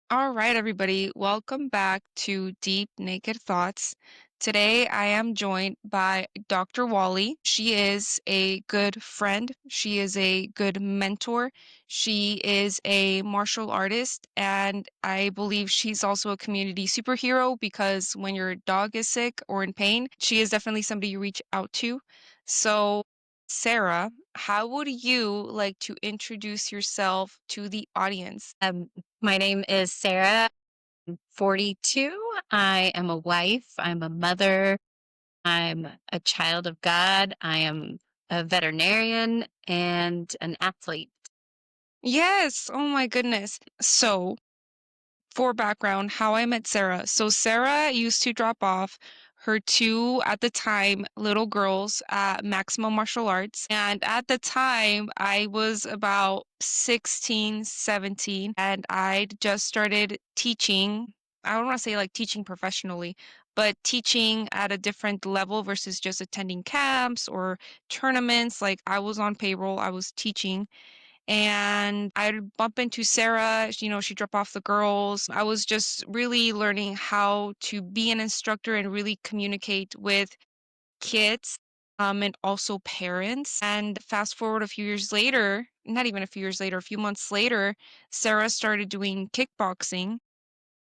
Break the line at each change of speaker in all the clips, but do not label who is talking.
All right, everybody, welcome back to Deep Naked Thoughts. Today, I am joined by Dr. Walley. She is a good friend. She is a good mentor. She is a martial artist, and I believe she's also a community superhero because when your dog is sick or in pain, she is definitely somebody you reach out to. So, Sarah, how would you like to introduce yourself to the audience?
My name is Sarah. I'm 42. I am a wife. I'm a mother. I'm a child of God. I am a veterinarian and an athlete.
Yes. Oh my goodness. So, for background, how I met Sarah. So, Sarah used to drop off her two, at the time, little girls at Maximum Martial Arts. And at the time, I was about 16, 17, and I'd just started teaching. I don't want to say like teaching professionally, but teaching at a different level versus just attending camps or tournaments. Like I was on payroll, I was teaching and I'd bump into Sarah, she'd drop off the girls. I was just really learning how to be an instructor and really communicate with kids, and also parents. And fast forward a few years later, not even a few years later, a few months later, Sarah started doing kickboxing.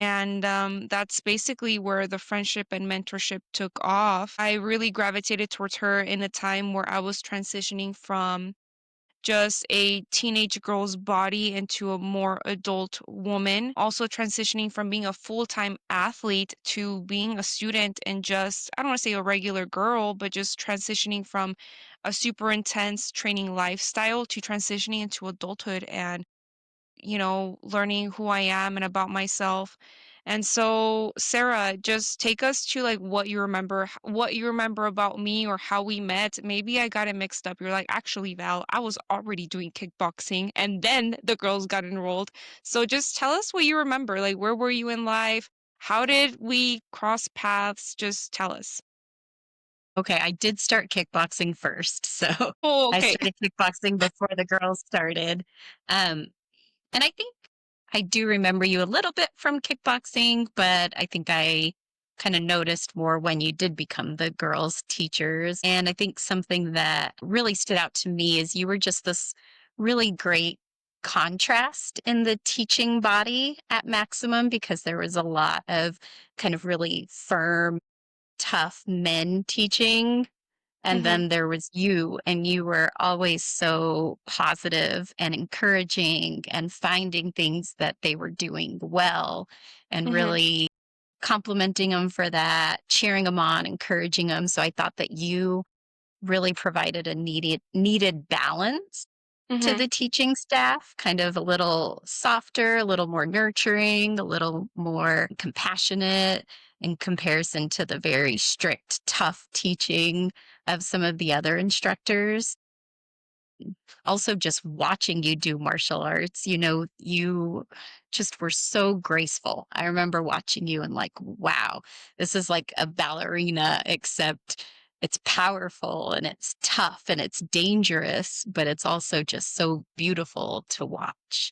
And that's basically where the friendship and mentorship took off. I really gravitated towards her in a time where I was transitioning from just a teenage girl's body into a more adult woman. Also transitioning from being a full-time athlete to being a student and just, I don't want to say a regular girl, but just transitioning from a super intense training lifestyle to transitioning into adulthood and learning who I am and about myself. And so, Sarah, just take us to like what you remember about me or how we met. Maybe I got it mixed up. You're like, actually, Val, I was already doing kickboxing and then the girls got enrolled. So just tell us what you remember. Like, where were you in life? How did we cross paths? Just tell us.
Okay, I did start kickboxing first. So
Oh,
I
okay.
started kickboxing before the girls started. Um, and I think I do remember you a little bit from kickboxing, but I think I kind of noticed more when you did become the girls' teachers. And I think something that really stood out to me is you were just this really great contrast in the teaching body at Maximum because there was a lot of kind of really firm, tough men teaching, and
Mm-hmm.
then there was you, and you were always so positive and encouraging and finding things that they were doing well and
Mm-hmm.
really complimenting them for that, cheering them on, encouraging them. So I thought that you really provided a needed balance to
Mm-hmm.
the teaching staff, kind of a little softer, a little more nurturing, a little more compassionate in comparison to the very strict, tough teaching of some of the other instructors. Also, just watching you do martial arts, you just were so graceful. I remember watching you and like, wow, this is like a ballerina, except it's powerful and it's tough and it's dangerous, but it's also just so beautiful to watch.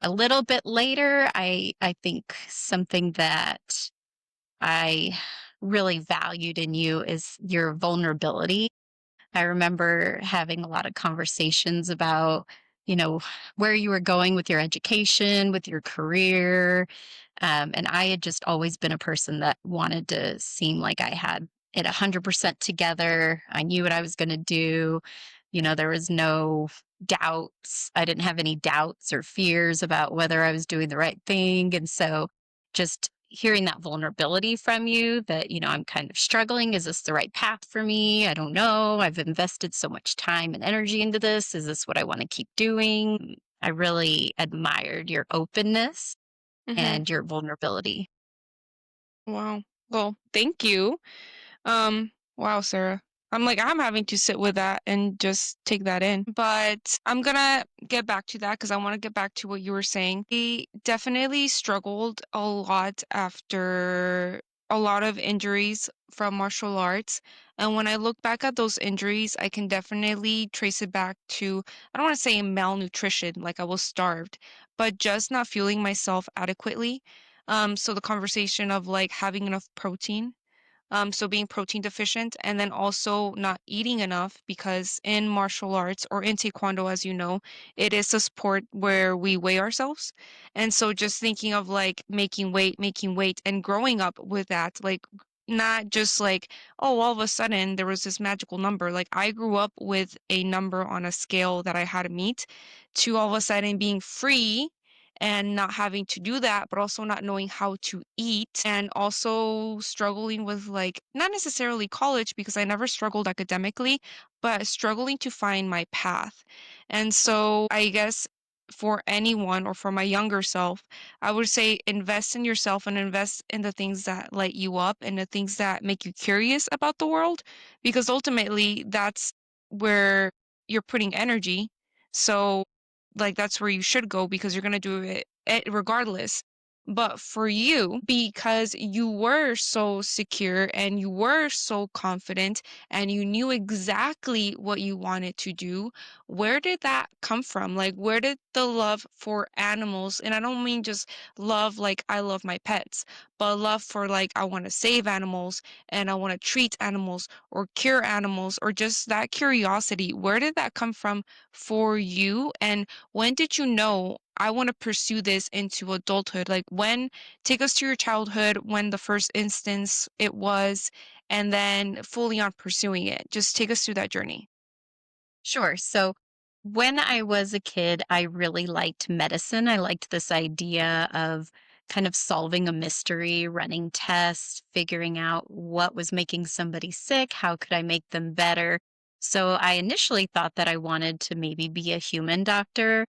A little bit later, I think something that I really valued in you is your vulnerability. I remember having a lot of conversations about, you know, where you were going with your education, with your career. And I had just always been a person that wanted to seem like I had it 100% together. I knew what I was going to do. There was no doubts. I didn't have any doubts or fears about whether I was doing the right thing. And so just hearing that vulnerability from you that, I'm kind of struggling. Is this the right path for me? I don't know. I've invested so much time and energy into this. Is this what I want to keep doing? I really admired your openness
Mm-hmm.
and your vulnerability.
Wow. Well, thank you. Wow, Sarah. I'm having to sit with that and just take that in. But I'm gonna get back to that because I want to get back to what you were saying. I definitely struggled a lot after a lot of injuries from martial arts. And when I look back at those injuries, I can definitely trace it back to, I don't want to say malnutrition, like I was starved, but just not fueling myself adequately. So the conversation of like having enough protein, so being protein deficient and then also not eating enough because in martial arts or in taekwondo, as you know, it is a sport where we weigh ourselves. And so just thinking of like making weight and growing up with that, like not just like, oh, all of a sudden there was this magical number. Like I grew up with a number on a scale that I had to meet to all of a sudden being free and not having to do that, but also not knowing how to eat and also struggling with like not necessarily college because I never struggled academically, but struggling to find my path. And so I guess for anyone or for my younger self, I would say invest in yourself and invest in the things that light you up and the things that make you curious about the world because ultimately that's where you're putting energy. So like that's where you should go because you're going to do it regardless. But for you, because you were so secure and you were so confident and you knew exactly what you wanted to do, where did that come from? Like, where did the love for animals, and I don't mean just love like I love my pets, but love for like I want to save animals and I want to treat animals or cure animals or just that curiosity, where did that come from for you? And when did you know I want to pursue this into adulthood? Like when, take us to your childhood, when the first instance it was, and then fully on pursuing it. Just take us through that journey.
Sure. So when I was a kid, I really liked medicine. I liked this idea of kind of solving a mystery, running tests, figuring out what was making somebody sick, how could I make them better. So I initially thought that I wanted to maybe be a human doctor,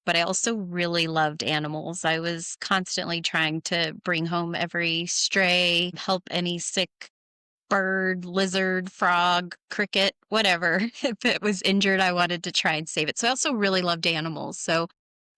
but I also really loved animals. I was constantly trying to bring home every stray, help any sick bird, lizard, frog, cricket, whatever. If it was injured, I wanted to try and save it. So I also really loved animals. So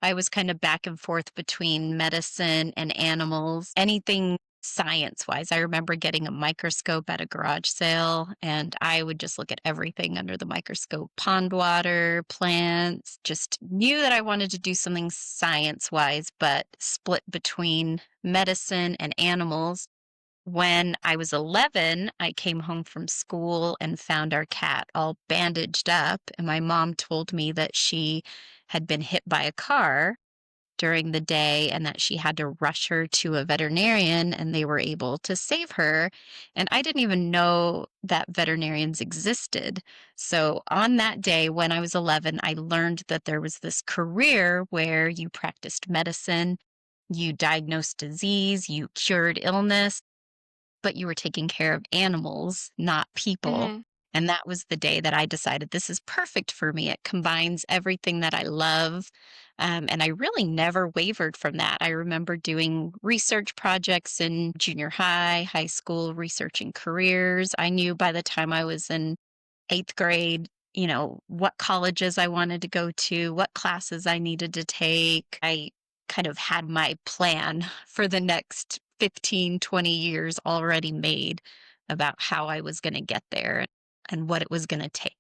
I was kind of back and forth between medicine and animals, anything science wise. I remember getting a microscope at a garage sale, and I would just look at everything under the microscope, pond water, plants, just knew that I wanted to do something science wise, but split between medicine and animals. When I was 11, I came home from school and found our cat all bandaged up, and my mom told me that she had been hit by a car during the day and that she had to rush her to a veterinarian and they were able to save her. And I didn't even know that veterinarians existed. So on that day when I was 11, I learned that there was this career where you practiced medicine, you diagnosed disease, you cured illness, but you were taking care of animals, not people.
Hmm.
And that was the day that I decided this is perfect for me. It combines everything that I love. And I really never wavered from that. I remember doing research projects in junior high, high school, researching careers. I knew by the time I was in eighth grade, what colleges I wanted to go to, what classes I needed to take. I kind of had my plan for the next 15, 20 years already made about how I was going to get there and what it was going to take.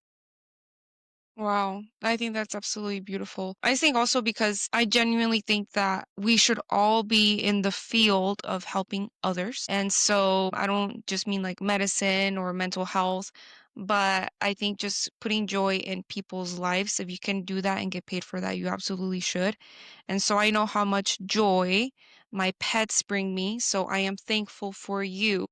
Wow, I think that's absolutely beautiful. I think also because I genuinely think that we should all be in the field of helping others. And so I don't just mean like medicine or mental health, but I think just putting joy in people's lives, if you can do that and get paid for that, you absolutely should. And so I know how much joy my pets bring me. So I am thankful for you.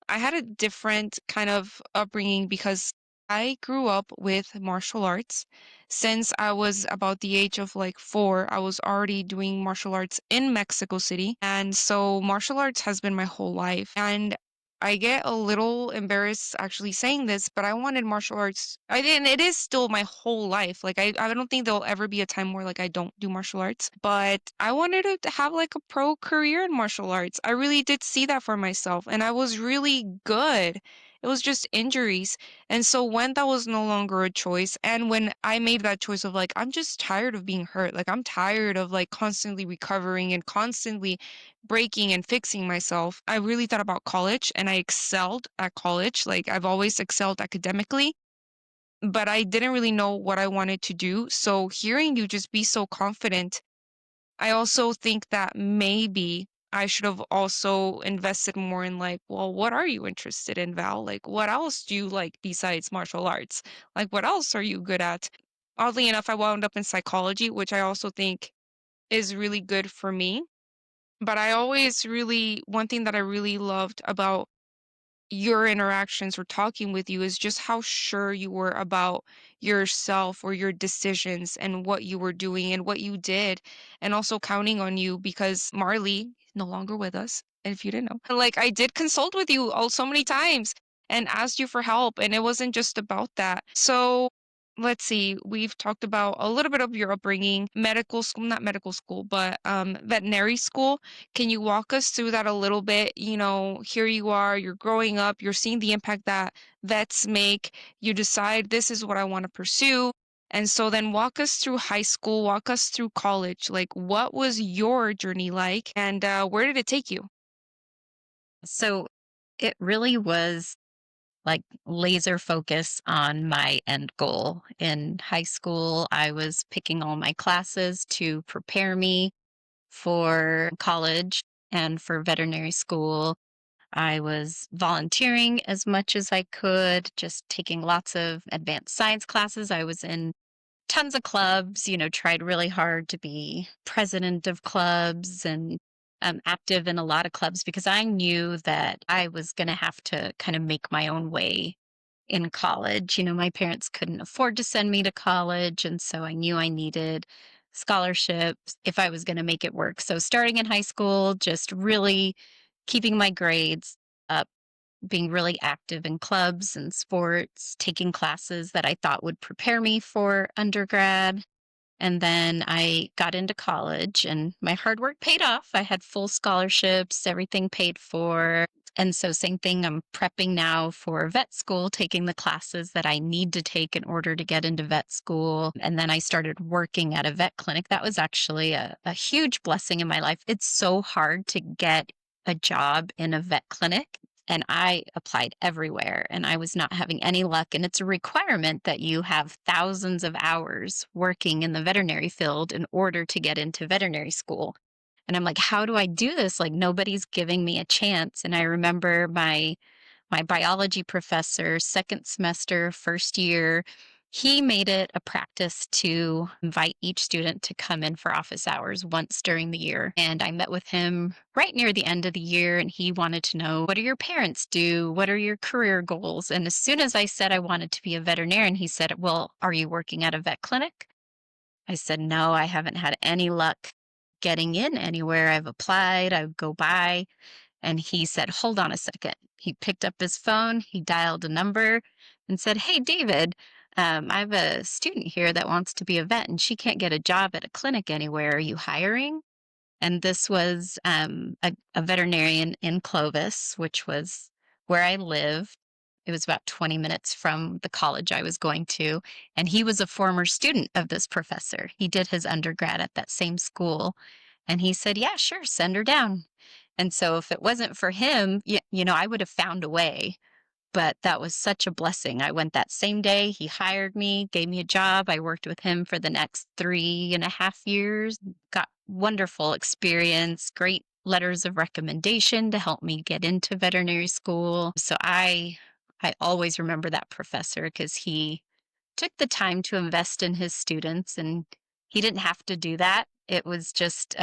I had a different kind of upbringing because I grew up with martial arts. Since I was about the age of like 4, I was already doing martial arts in Mexico City. And so martial arts has been my whole life. And I get a little embarrassed actually saying this, but I wanted martial arts. I didn't, it is still my whole life. Like I don't think there'll ever be a time where like I don't do martial arts, but I wanted to have like a pro career in martial arts. I really did see that for myself and I was really good. It was just injuries. And so when that was no longer a choice, and when I made that choice of like, I'm just tired of being hurt, like I'm tired of like constantly recovering and constantly breaking and fixing myself, I really thought about college and I excelled at college. Like I've always excelled academically, but I didn't really know what I wanted to do. So hearing you just be so confident I also think that maybe I should have also invested more in like, well, what are you interested in, Val? Like, what else do you like besides martial arts? Like, what else are you good at? Oddly enough, I wound up in psychology, which I also think is really good for me. But I always really, one thing that I really loved about your interactions or talking with you is just how sure you were about yourself or your decisions and what you were doing and what you did, and also counting on you because Marley is no longer with us. And if you didn't know, like I did consult with you all so many times and asked you for help, and it wasn't just about that. So let's see, we've talked about a little bit of your upbringing, medical school, not medical school, but veterinary school. Can you walk us through that a little bit? You know, here you are, you're growing up, you're seeing the impact that vets make. You decide this is what I want to pursue. And so then walk us through high school, walk us through college. Like, what was your journey like, and where did it take you?
So it really was like laser focus on my end goal. In high school, I was picking all my classes to prepare me for college and for veterinary school. I was volunteering as much as I could, just taking lots of advanced science classes. I was in tons of clubs, tried really hard to be president of clubs and active in a lot of clubs because I knew that I was going to have to kind of make my own way in college. My parents couldn't afford to send me to college. And so I knew I needed scholarships if I was going to make it work. So starting in high school, just really keeping my grades up, being really active in clubs and sports, taking classes that I thought would prepare me for undergrad. And then I got into college and my hard work paid off. I had full scholarships, everything paid for. And so, same thing, I'm prepping now for vet school, taking the classes that I need to take in order to get into vet school. And then I started working at a vet clinic. That was actually a huge blessing in my life. It's so hard to get a job in a vet clinic. And I applied everywhere and I was not having any luck. And it's a requirement that you have thousands of hours working in the veterinary field in order to get into veterinary school. And I'm like, how do I do this? Like nobody's giving me a chance. And I remember my biology professor, second semester, first year, he made it a practice to invite each student to come in for office hours once during the year. And I met with him right near the end of the year, and he wanted to know, what do your parents do? What are your career goals? And as soon as I said I wanted to be a veterinarian, he said, well, are you working at a vet clinic? I said, no, I haven't had any luck getting in anywhere. I've applied, I would go by. And he said, hold on a second. He picked up his phone, he dialed a number and said, hey, David, I have a student here that wants to be a vet and she can't get a job at a clinic anywhere. Are you hiring? And this was a veterinarian in Clovis, which was where I lived. It was about 20 minutes from the college I was going to. And he was a former student of this professor. He did his undergrad at that same school. And he said, yeah, sure, send her down. And so if it wasn't for him, I would have found a way, but that was such a blessing. I went that same day. He hired me, gave me a job. I worked with him for the next 3.5 years, got wonderful experience, great letters of recommendation to help me get into veterinary school. So I always remember that professor because he took the time to invest in his students and he didn't have to do that. It was just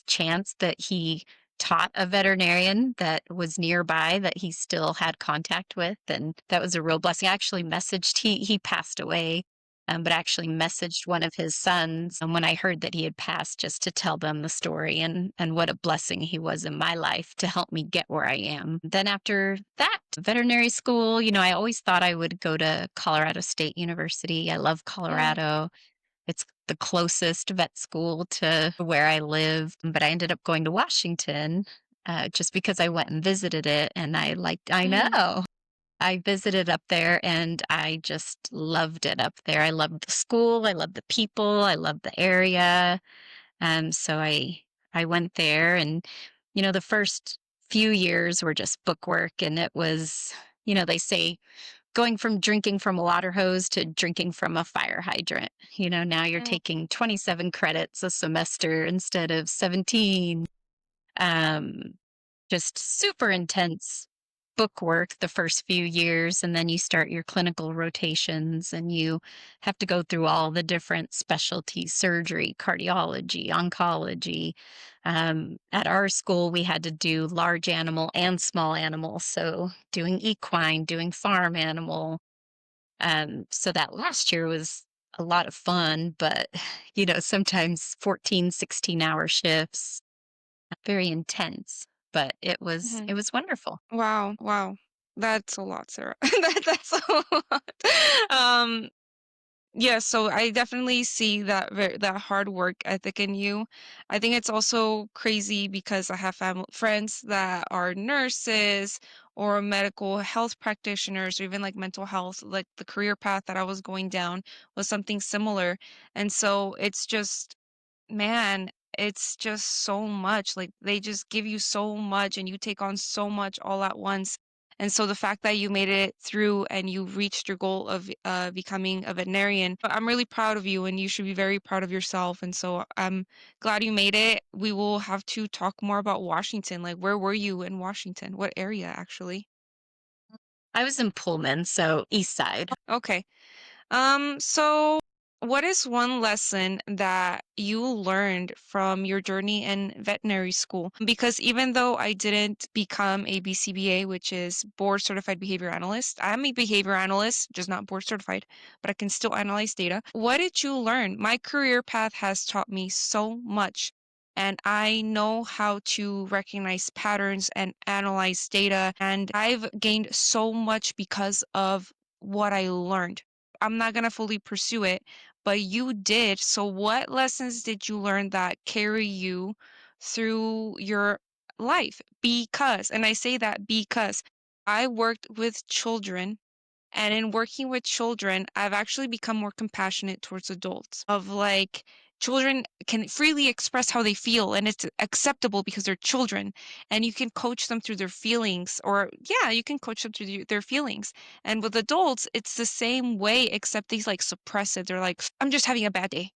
chance that he taught a veterinarian that was nearby that he still had contact with. And that was a real blessing. I actually messaged, he passed away, but I actually messaged one of his sons when I heard that he had passed just to tell them the story and what a blessing he was in my life to help me get where I am. Then after that, veterinary school, I always thought I would go to Colorado State University. I love
Mm,
Colorado. It's the closest vet school to where I live, but I ended up going to Washington, just because I went and visited it, and I
mm.
know. I visited up there, and I just loved it up there. I loved the school, I loved the people, I loved the area, so I went there and, the first few years were just book work, and it was, they say going from drinking from a water hose to drinking from a fire hydrant. Now you're
Mm,
taking 27 credits a semester instead of 17. Um, just super intense book work the first few years, and then you start your clinical rotations and you have to go through all the different specialties: surgery, cardiology, oncology. At our school we had to do large animal and small animal, so doing equine, doing farm animal. So that last year was a lot of fun, but sometimes 14, 16-hour shifts, very intense, but it was
mhm.
it was wonderful.
Wow, wow. That's a lot, Sarah. That's a lot. Um, yeah, so I definitely see that hard work ethic in you. I think it's also crazy because I have friends that are nurses or medical health practitioners or even like mental health, like the career path that I was going down was something similar. And so it's just man, it's just so much. Like they just give you so much and you take on so much all at once. And so the fact that you made it through and you reached your goal of becoming a veterinarian, I'm really proud of you and you should be very proud of yourself. And so I'm glad you made it. We will have to talk more about Washington. Like, where were you in Washington? What area, actually?
I was in Pullman, so East Side.
Okay. So what is one lesson that you learned from your journey in veterinary school? Because even though I didn't become a BCBA, which is board certified behavior analyst, I'm a behavior analyst, just not board certified, but I can still analyze data. What did you learn? My career path has taught me so much. And I know how to recognize patterns and analyze data. And I've gained so much because of what I learned. I'm not gonna fully pursue it, but you did. So what lessons did you learn that carry you through your life? Because, and I say that because I worked with children and in working with children, I've actually become more compassionate towards adults. Of like, children can freely express how they feel, and it's acceptable because they're children. And you can coach them through their feelings, or yeah, you can coach them through their feelings. And with adults, it's the same way, except they like suppress it. They're like, I'm just having a bad day.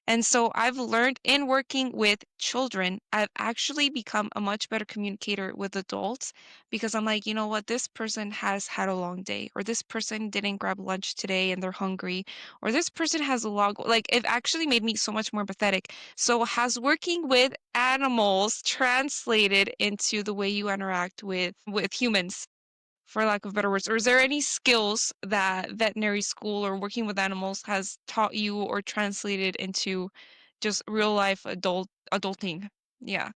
And so I've learned in working with children, I've actually become a much better communicator with adults because I'm like, you know what, this person has had a long day, or this person didn't grab lunch today and they're hungry, or this person has a log. Like, it actually made me so much more empathetic. So, has working with animals translated into the way you interact with humans? For lack of better words, or is there any skills that veterinary school or working with animals has taught you or translated into just real life adulting? Yeah.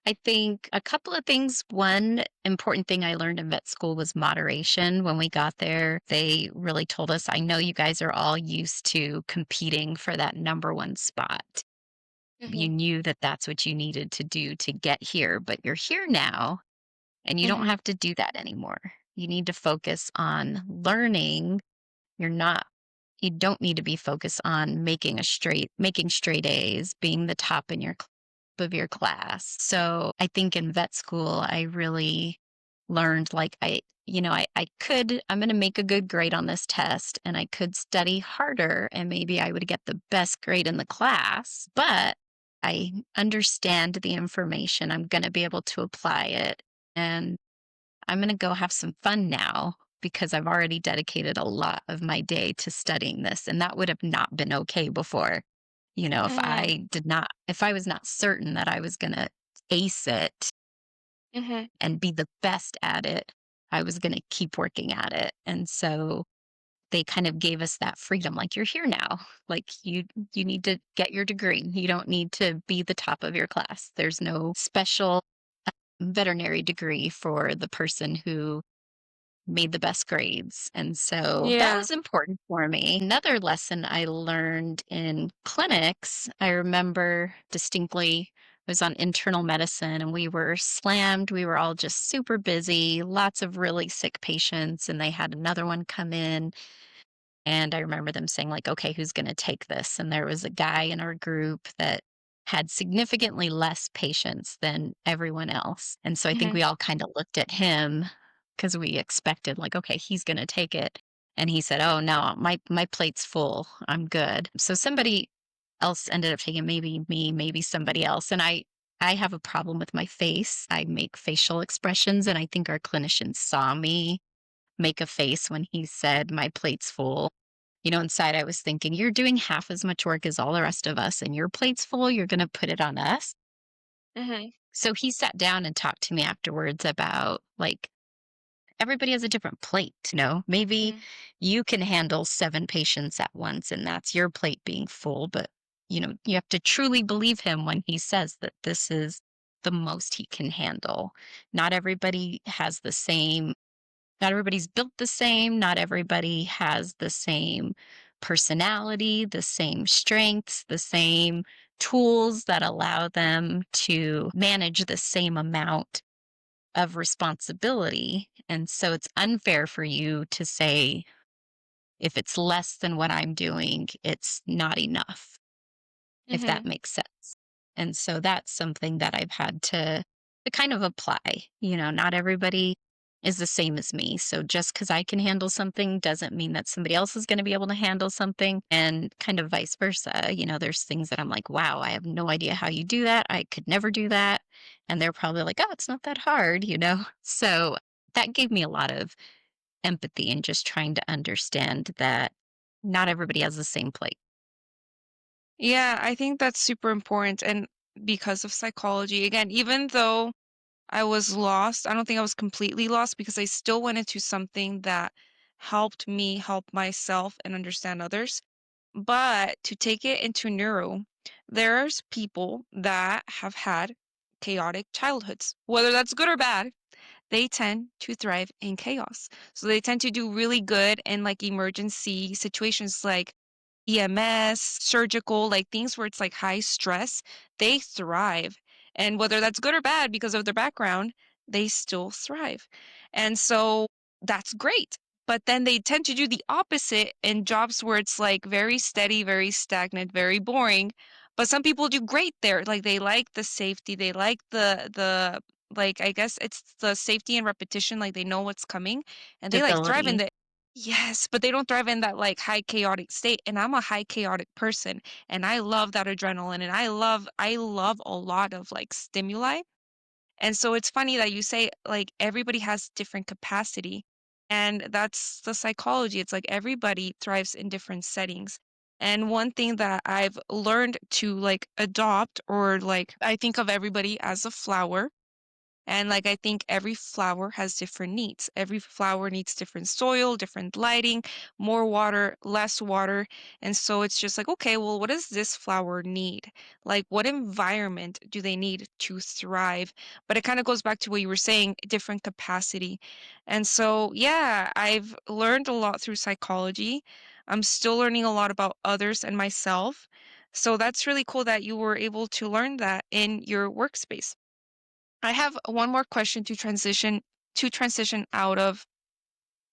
I think a couple of things. One important thing I learned in vet school was moderation. When we got there, they really told us, I know you guys are all used to competing for that number one spot. You
Mhm.
knew that that's what you needed to do to get here, but you're here now and you don't
Mhm.
have to do that anymore. You need to focus on learning. You're not you don't need to be focused on making straight A's, being the top in your of your class. So I think in vet school I really learned, like, I'm going to make a good grade on this test and I could study harder and maybe I would get the best grade in the class, but I understand the information. I'm going to be able to apply it, and I'm going to go have some fun now because I've already dedicated a lot of my day to studying this. And that would have not been okay before.
Mhm.
If I was not certain that I was going to ace it
Mhm.
and be the best at it, I was going to keep working at it. And so they kind of gave us that freedom. Like, you're here now. Like, you need to get your degree. You don't need to be the top of your class. There's no special veterinary degree for the person who made the best grades. And so that
Yeah.
was important for me. Another lesson I learned in clinics, I remember distinctly, I was on internal medicine and we were slammed. We were all just super busy, lots of really sick patients, and they had another one come in. And I remember them saying, like, okay, who's going to take this? And there was a guy in our group that had significantly less patients than everyone else. And so I think
Mhm.
we all kind of looked at him because we expected like, okay, he's going to take it. And he said, "Oh no, my plate's full. I'm good." So somebody else ended up taking, maybe me, maybe somebody else. And I have a problem with my face. I make facial expressions, and I think our clinician saw me make a face when he said, "My plate's full." Inside I was thinking, "You're doing half as much work as all the rest of us, and your plate's full. You're going to put it on us."
Mhm.
So he sat down and talked to me afterwards about like everybody has a different plate, Maybe
Mhm.
you can handle 7 patients at once and that's your plate being full, but you have to truly believe him when he says that this is the most he can handle. Not everybody has the same Not everybody's built the same, not everybody has the same personality, the same strengths, the same tools that allow them to manage the same amount of responsibility. And so it's unfair for you to say, if it's less than what I'm doing, it's not enough, if that
Mhm.
makes sense. And so that's something that I've had to kind of apply. Not everybody is the same as me. So just because I can handle something doesn't mean that somebody else is going to be able to handle something, and kind of vice versa. There's things that I'm like, wow, I have no idea how you do that. I could never do that. And they're probably like, oh, it's not that hard. So that gave me a lot of empathy and just trying to understand that not everybody has the same plate.
Yeah, I think that's super important. And because of psychology, again, even though I was lost, I don't think I was completely lost because I still went into something that helped me help myself and understand others. But to take it into neuro, there's people that have had chaotic childhoods, whether that's good or bad. They tend to thrive in chaos. So they tend to do really good in like emergency situations like EMS, surgical, like things where it's like high stress, they thrive. And whether that's good or bad because of their background, they still thrive. And so that's great. But then they tend to do the opposite in jobs where it's like very steady, very stagnant, very boring. But some people do great there. Like they like the safety, they like the like I guess it's the safety and repetition, like they know what's coming and they like thrive in
Stability.
the yes, but they don't thrive in that, like, high chaotic state, and I'm a high chaotic person, and I love that adrenaline, and I love a lot of, like, stimuli, and so it's funny that you say, like, everybody has different capacity, and that's the psychology. It's like everybody thrives in different settings, and one thing that I've learned to, like, adopt or, like, I think of everybody as a flower, and like I think every flower has different needs. Every flower needs different soil, different lighting, more water, less water. And so it's just like, okay, well, what does this flower need? Like, what environment do they need to thrive? But it kind of goes back to what you were saying, different capacity. And so, yeah, I've learned a lot through psychology. I'm still learning a lot about others and myself. So that's really cool that you were able to learn that in your workspace. I have one more question to transition out of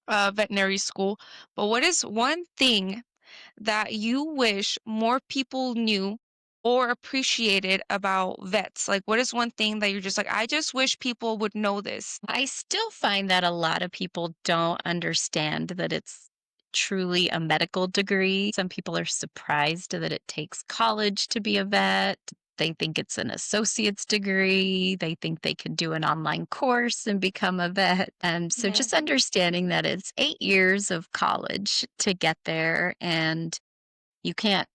veterinary school. But what is one thing that you wish more people knew or appreciated about vets? Like, what is one thing that you're just like, I just wish people would know this?
I still find that a lot of people don't understand that it's truly a medical degree. Some people are surprised that it takes college to be a vet. They think it's an associate's degree. They think they can do an online course and become a vet. And so
Mhm.
just understanding that it's 8 years of college to get there, and you can't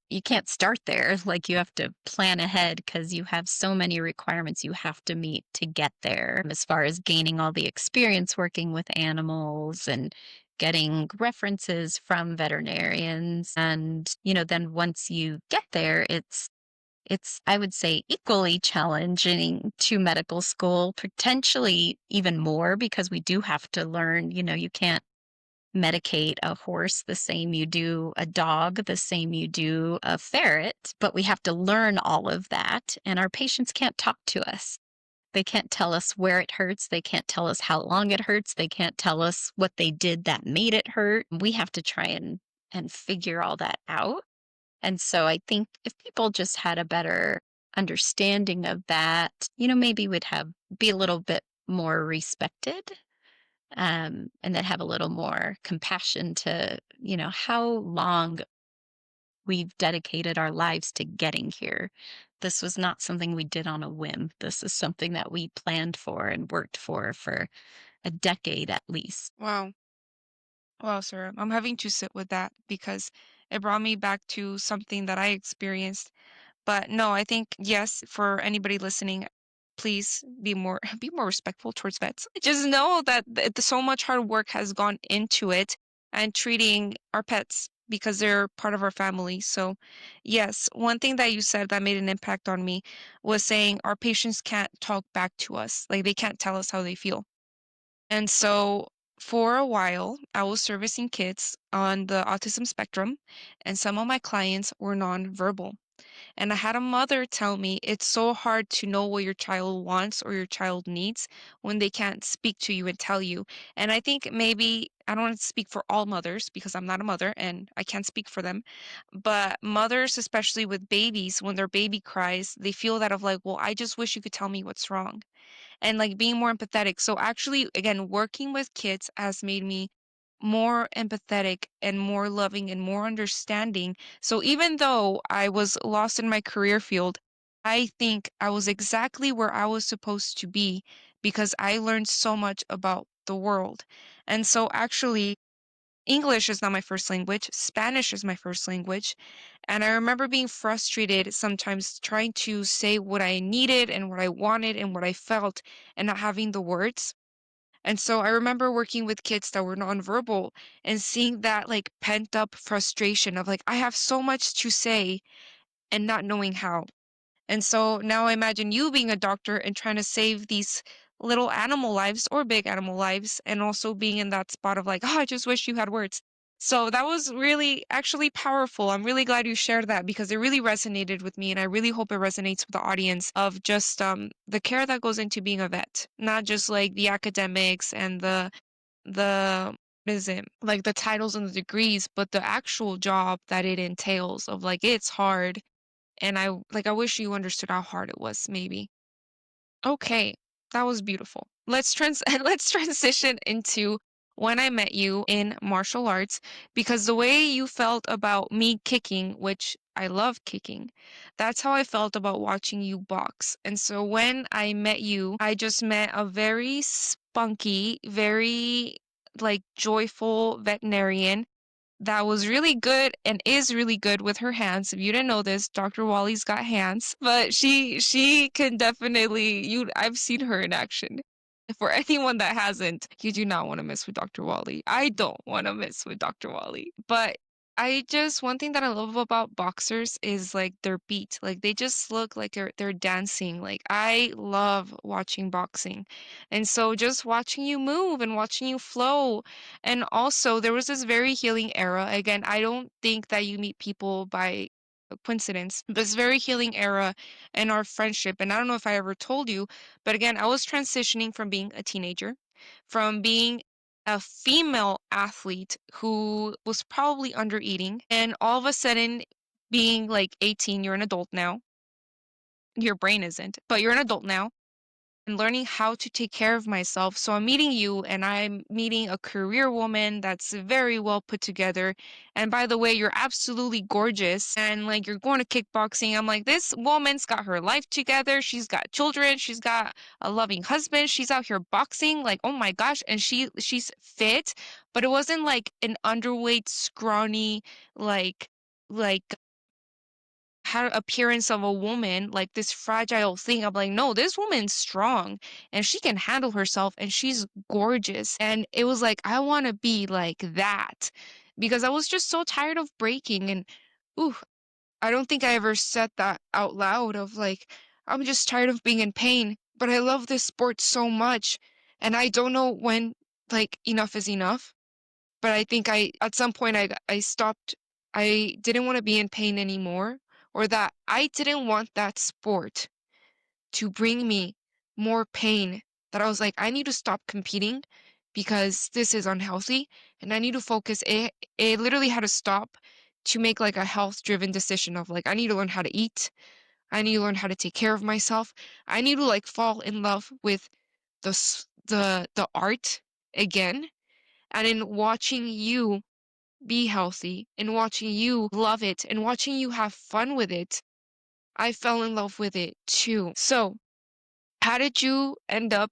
start there. Like, you have to plan ahead because you have so many requirements you have to meet to get there, as far as gaining all the experience working with animals and getting references from veterinarians. And then once you get there, it's I would say equally challenging to medical school, potentially even more, because we do have to learn. You can't medicate a horse the same you do a dog, the same you do a ferret, but we have to learn all of that. And our patients can't talk to us. They can't tell us where it hurts. They can't tell us how long it hurts. They can't tell us what they did that made it hurt. We have to try and figure all that out. And so I think if people just had a better understanding of that, maybe would have be a little bit more respected. and then have a little more compassion to, how long we've dedicated our lives to getting here. This was not something we did on a whim. This is something that we planned for and worked for a decade at least.
Wow. Wow, sir. I'm having to sit with that because it brought me back to something that I experienced. But no, I think yes, for anybody listening, please be more be more respectful towards vets. Just know that so much hard work has gone into it and treating our pets because they're part of our family. So, yes, one thing that you said that made an impact on me was saying our patients can't talk back to us. Like they can't tell us how they feel. And so for a while, I was servicing kids on the autism spectrum, and some of my clients were nonverbal. And I had a mother tell me it's so hard to know what your child wants or your child needs when they can't speak to you and tell you. And I think maybe I don't want to speak for all mothers because I'm not a mother and I can't speak for them. But mothers, especially with babies, when their baby cries, they feel that of like, well, I just wish you could tell me what's wrong and like being more empathetic. So actually, again, working with kids has made me more empathetic and more loving and more understanding. So even though I was lost in my career field, I think I was exactly where I was supposed to be because I learned so much about the world. And so actually, English is not my first language. Spanish is my first language. And I remember being frustrated sometimes trying to say what I needed and what I wanted and what I felt and not having the words. And so I remember working with kids that were nonverbal and seeing that like pent up frustration of like, I have so much to say and not knowing how. And so now I imagine you being a doctor and trying to save these little animal lives or big animal lives, and also being in that spot of like, oh, I just wish you had words. So that was really actually powerful. I'm really glad you shared that because it really resonated with me. And I really hope it resonates with the audience of just the care that goes into being a vet, not just like the academics and the what is it like the titles and the degrees, but the actual job that it entails of like it's hard and I wish you understood how hard it was, maybe. Okay, that was beautiful. Let's transition into when I met you in martial arts because the way you felt about me kicking, which I love kicking, that's how I felt about watching you box. And so when I met you, I just met a very spunky, very like joyful veterinarian that was really good and is really good with her hands. If you didn't know this, Dr. Wally's got hands, but she can definitely I've seen her in action. For anyone that hasn't, you do not want to mess with Dr. Wally. I don't want to mess with Dr. Wally. But I just one thing that I love about boxers is like their beat. Like they just look like they're dancing. Like I love watching boxing. And so just watching you move and watching you flow and also, there was this very healing era. Again, I don't think that you meet people by coincidence. This very healing era in our friendship. And I don't know if I ever told you, but again, I was transitioning from being a teenager, from being a female athlete who was probably under eating, and all of a sudden being like 18, you're an adult now. Your brain isn't, but you're an adult now and learning how to take care of myself. So I'm meeting you and I'm meeting a career woman that's very well put together. And by the way, you're absolutely gorgeous and like you're going to kickboxing. I'm like, this woman's got her life together. She's got children. She's got a loving husband. She's out here boxing. Like, oh my gosh. And she's fit, but it wasn't like an underweight, scrawny, like like had appearance of a woman, like this fragile thing. I'm like, no, this woman's strong and she can handle herself and she's gorgeous. And it was like, I want to be like that because I was just so tired of breaking. And ooh, I don't think I ever said that out loud of like, I'm just tired of being in pain, but I love this sport so much. And I don't know when like enough is enough. But I think at some point I stopped. I didn't want to be in pain anymore, or that I didn't want that sport to bring me more pain. That I was like, I need to stop competing because this is unhealthy and I need to focus. It literally had to stop to make like a health driven decision of like I need to learn how to eat. I need to learn how to take care of myself. I need to like fall in love with the art again. And in watching you be healthy and watching you love it and watching you have fun with it, I fell in love with it too. So, how did you end up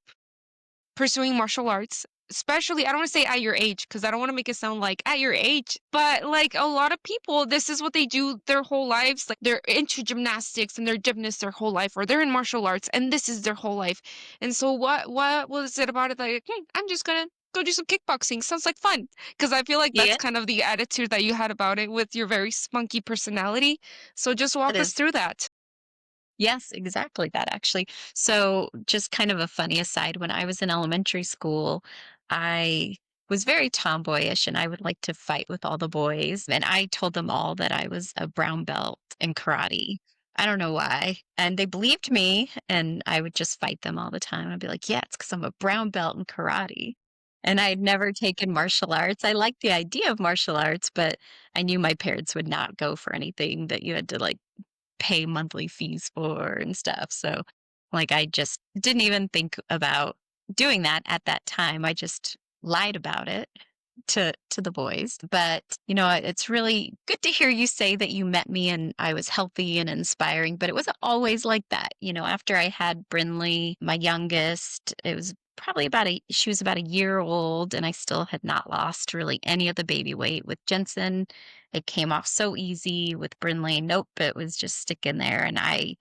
pursuing martial arts, especially I don't wanna say at your age, because I don't wanna make it sound like at your age, but, like, a lot of people, this is what they do their whole lives, like, they're into gymnastics and they're gymnasts their whole life, or they're in martial arts, and this is their whole life, and so what was it about it like, "Hmm, I'm just gonna go do some kickboxing, sounds like fun," because I feel like that's
Yeah,
kind of the attitude that you had about it with your very spunky personality, so just
it
walk us
is.
through that.
Yes, exactly that actually. So, just kind of a funny aside, when I was in elementary school, I was very tomboyish and I would like to fight with all the boys. And I told them all that I was a brown belt in karate. I don't know why. And they believed me and I would just fight them all the time. I'd be like, yeah, it's because I'm a brown belt in karate. And I had never taken martial arts. I liked the idea of martial arts, but I knew my parents would not go for anything that you had to like pay monthly fees for and stuff. So, like, I just didn't even think about doing that at that time. I just lied about it to the boys. But, it's really good to hear you say that you met me and I was healthy and inspiring, but it wasn't always like that. After I had Brinley, my youngest, it was probably she was about a year old and I still had not lost really any of the baby weight. With Jensen, it came off so easy. With Brinley, nope, it was just sticking there. And I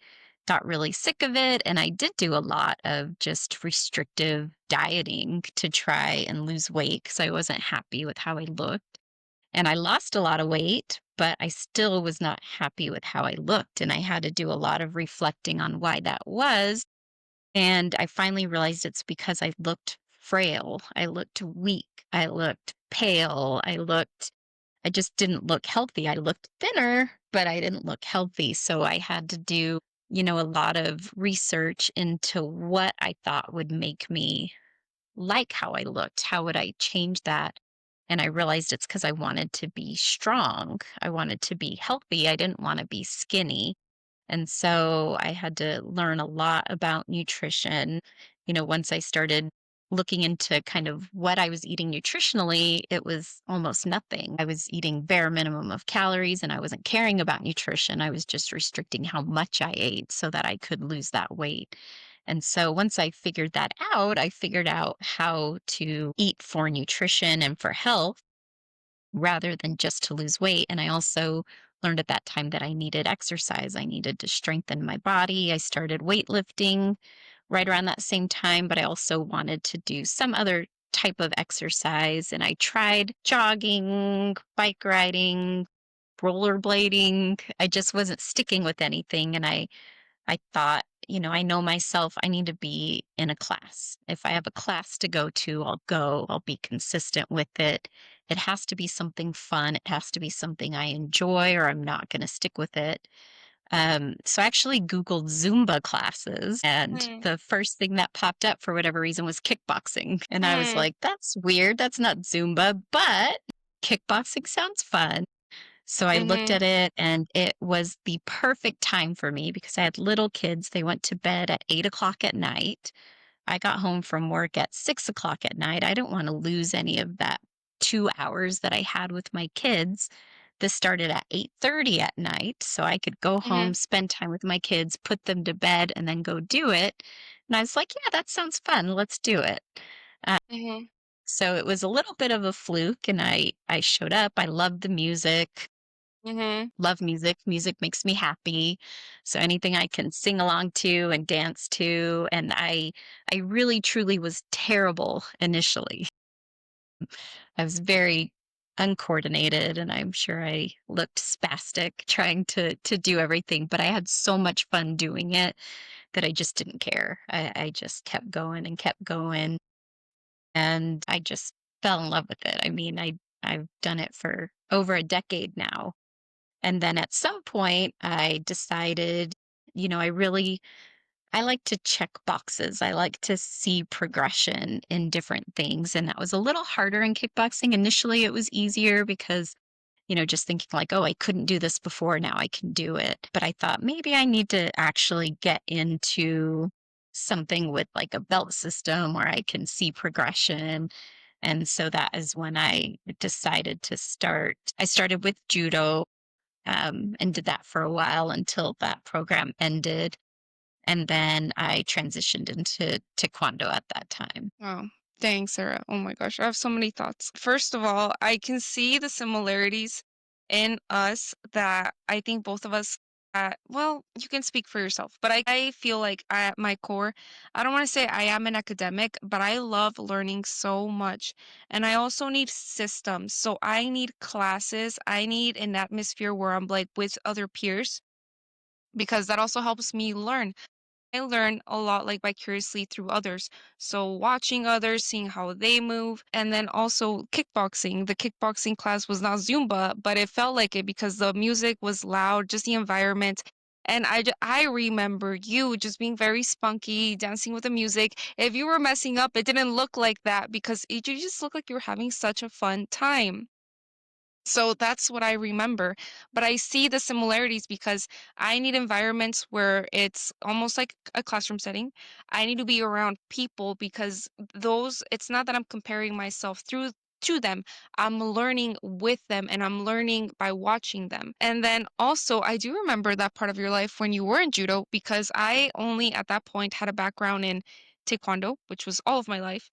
got really sick of it. And I did do a lot of just restrictive dieting to try and lose weight because I wasn't happy with how I looked. And I lost a lot of weight, but I still was not happy with how I looked. And I had to do a lot of reflecting on why that was. And I finally realized it's because I looked frail. I looked weak. I looked pale. I just didn't look healthy. I looked thinner, but I didn't look healthy. So I had to do, a lot of research into what I thought would make me like how I looked. How would I change that? And I realized it's because I wanted to be strong. I wanted to be healthy. I didn't want to be skinny. And so I had to learn a lot about nutrition. Once I started looking into kind of what I was eating nutritionally, it was almost nothing. I was eating bare minimum of calories and I wasn't caring about nutrition. I was just restricting how much I ate so that I could lose that weight. And so once I figured that out, I figured out how to eat for nutrition and for health rather than just to lose weight. And I also learned at that time that I needed exercise. I needed to strengthen my body. I started weightlifting right around that same time, but I also wanted to do some other type of exercise. And I tried jogging, bike riding, rollerblading. I just wasn't sticking with anything. And I thought, I know myself, I need to be in a class. If I have a class to go to, I'll go, I'll be consistent with it. It has to be something fun. It has to be something I enjoy, or I'm not going to stick with it. So I actually Googled Zumba classes, and
Mm,
the first thing that popped up for whatever reason was kickboxing. And I was
mm,
like, that's weird. That's not Zumba, but kickboxing sounds fun. So I looked
mhm,
at it and it was the perfect time for me because I had little kids. They went to bed at 8 o'clock at night. I got home from work at 6 o'clock at night. I didn't want to lose any of that 2 hours that I had with my kids. This started at 8:30 at night. So I could go home,
mhm,
spend time with my kids, put them to bed, and then go do it. And I was like, yeah, that sounds fun. Let's do it.
mhm,
So it was a little bit of a fluke and I showed up. I loved the music.
mhm,
Love music. Music makes me happy. So anything I can sing along to and dance to. And I really truly was terrible initially. I was very uncoordinated and I'm sure I looked spastic trying to do everything, but I had so much fun doing it that I just didn't care. I just kept going and kept going and I just fell in love with it. I mean, I've done it for over a decade now. And then at some point, I decided, I like to check boxes. I like to see progression in different things. And that was a little harder in kickboxing. Initially, it was easier because, just thinking like, oh, I couldn't do this before. Now I can do it. But I thought maybe I need to actually get into something with like a belt system where I can see progression. And so that is when I decided to start. I started with judo, and did that for a while until that program ended. And then I transitioned into taekwondo at that time.
Oh, dang, Sarah. Oh my gosh, I have so many thoughts. First of all, I can see the similarities in us that I think both of us, well, you can speak for yourself, but I feel like at my core, I don't want to say I am an academic, but I love learning so much. And I also need systems. So I need classes. I need an atmosphere where I'm like with other peers because that also helps me learn. I learn a lot like vicariously through others. So watching others, seeing how they move, and then also kickboxing. The kickboxing class was not Zumba, but it felt like it because the music was loud, just the environment. And I remember you just being very spunky, dancing with the music. If you were messing up, it didn't look like that because you just looked like you were having such a fun time. So that's what I remember. But I see the similarities because I need environments where it's almost like a classroom setting. I need to be around people because it's not that I'm comparing myself through to them. I'm learning with them and I'm learning by watching them. And then also, I do remember that part of your life when you were in judo because I only at that point had a background in taekwondo, which was all of my life,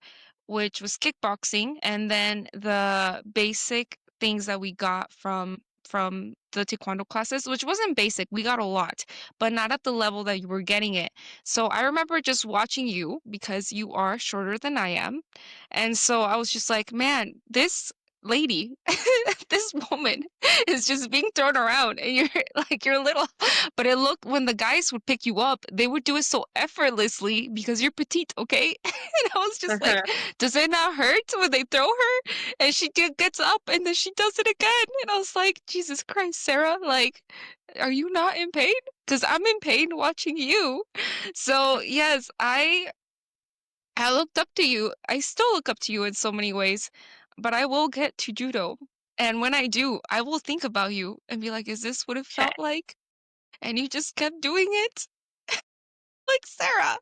which was kickboxing, and then the basic things that we got from the taekwondo classes, which wasn't basic. We got a lot, but not at the level that you were getting it. So I remember just watching you because you are shorter than I am. And so I was just like, man, this lady, this woman is just being thrown around and you're like you're little. But it looked when the guys would pick you up, they would do it so effortlessly because you're petite, okay? And I was just like, does it not hurt when they throw her? And she gets up and then she does it again. And I was like, Jesus Christ, Sarah, like, are you not in pain? Because I'm in pain watching you. So, yes, I looked up to you. I still look up to you in so many ways, but I will get to judo. And when I do, I will think about you and be like, is this what it
Okay.
felt like? And you just kept doing it? Like, Sarah.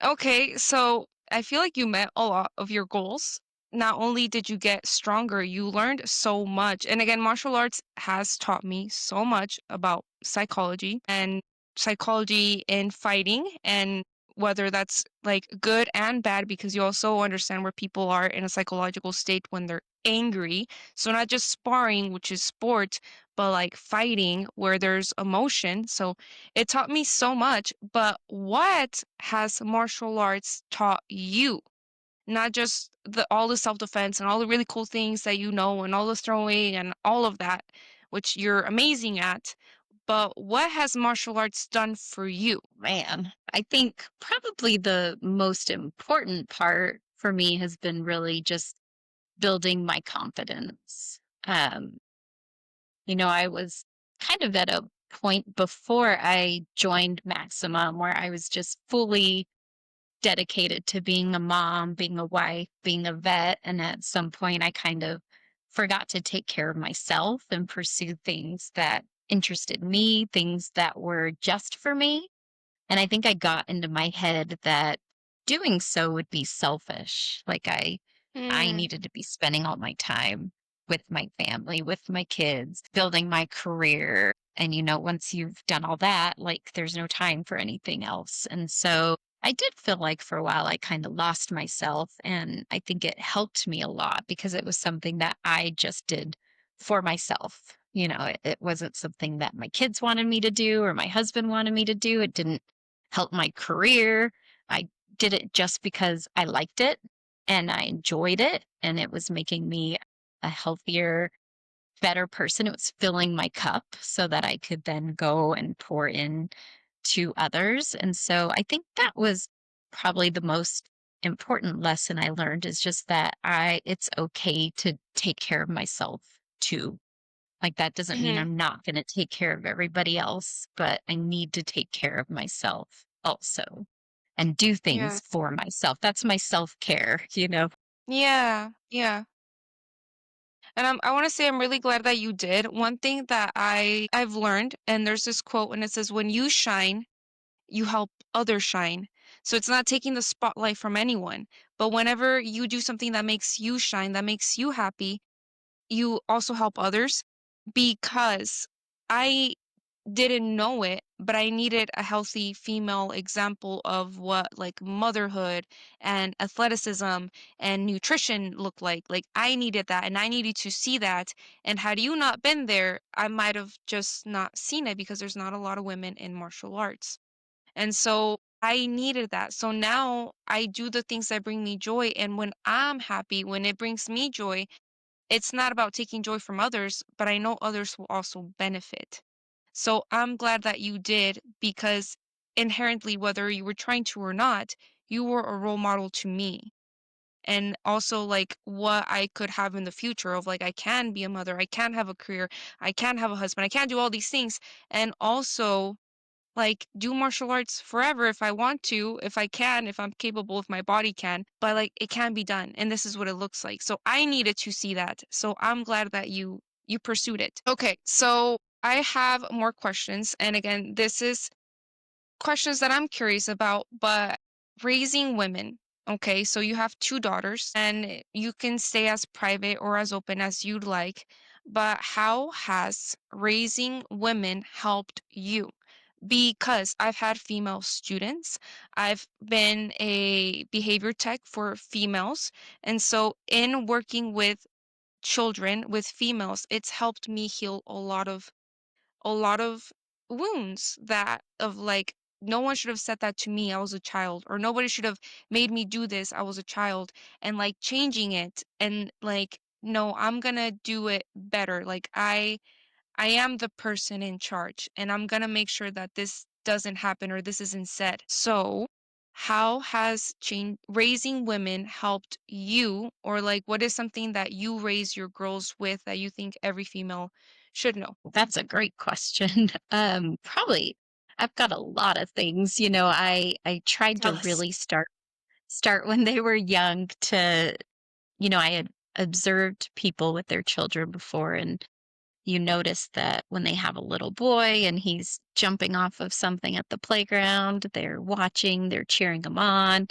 Okay, so I feel like you met a lot of your goals. Not only did you get stronger, you learned so much. And again, martial arts has taught me so much about psychology in fighting and whether that's like good and bad because you also understand where people are in a psychological state when they're angry. So not just sparring, which is sport, but like fighting where there's emotion. So it taught me so much, but what has martial arts taught you? Not just the all the self-defense and all the really cool things that you know and all the throwing and all of that, which you're amazing at, but what has martial arts done for you?
Man, I think probably the most important part for me has been really just building my confidence. Um, I was kind of at a point before I joined Maximum where I was just fully dedicated to being a mom, being a wife, being a vet. And at some point, I kind of forgot to take care of myself and pursue things that interested me, things that were just for me. And I think I got into my head that doing so would be selfish. Like I
Mm,
needed to be spending all my time with my family, with my kids, building my career. And once you've done all that, like there's no time for anything else. And so I did feel like for a while I kind of lost myself. And I think it helped me a lot because it was something that I just did for myself. It wasn't something that my kids wanted me to do or my husband wanted me to do. It didn't help my career. I did it just because I liked it and I enjoyed it and it was making me a healthier, better person. It was filling my cup so that I could then go and pour in to others. And so I think that was probably the most important lesson I learned is just that it's okay to take care of myself too. Like, that doesn't mean
mhm,
I'm not gonna take care of everybody else, but I need to take care of myself also and do things
yes.
for myself. That's my self-care, you know?
Yeah, yeah. And I want to say I'm really glad that you did. One thing that I've learned, and there's this quote, and it says, "When you shine, you help others shine." So it's not taking the spotlight from anyone. But whenever you do something that makes you shine, that makes you happy, you also help others because I didn't know it, but I needed a healthy female example of what like motherhood and athleticism and nutrition look like. Like I needed that and I needed to see that. And had you not been there, I might have just not seen it because there's not a lot of women in martial arts. And so I needed that. So now I do the things that bring me joy. And when I'm happy, when it brings me joy, it's not about taking joy from others, but I know others will also benefit. So I'm glad that you did because inherently, whether you were trying to or not, you were a role model to me. And also, like, what I could have in the future of like, I can be a mother, I can have a career, I can have a husband, I can do all these things. And also, like, do martial arts forever if I want to, if I can, if I'm capable, if my body can, but, like, it can be done, and this is what it looks like. So I needed to see that. So I'm glad that you pursued it. Okay, so I have more questions, and again, this is questions that I'm curious about, but raising women. Okay, so you have two daughters, and you can stay as private or as open as you'd like, but how has raising women helped you? Because I've had female students, I've been a behavior tech for females, and so in working with children, with females, it's helped me heal a lot of wounds that of like no one should have said that to me. I was a child, or nobody should have made me do this. I was a child, and like changing it and like no, I'm gonna do it better. Like I am the person in charge, and I'm gonna make sure that this doesn't happen or this isn't said. So, how has raising women helped you, or like what is something that you raise your girls with that you think every female should know?
That's a great question. Probably I've got a lot of things. I tried to
Tell us.
really start when they were young to, I had observed people with their children before, and you notice that when they have a little boy and he's jumping off of something at the playground, they're watching, they're cheering him on.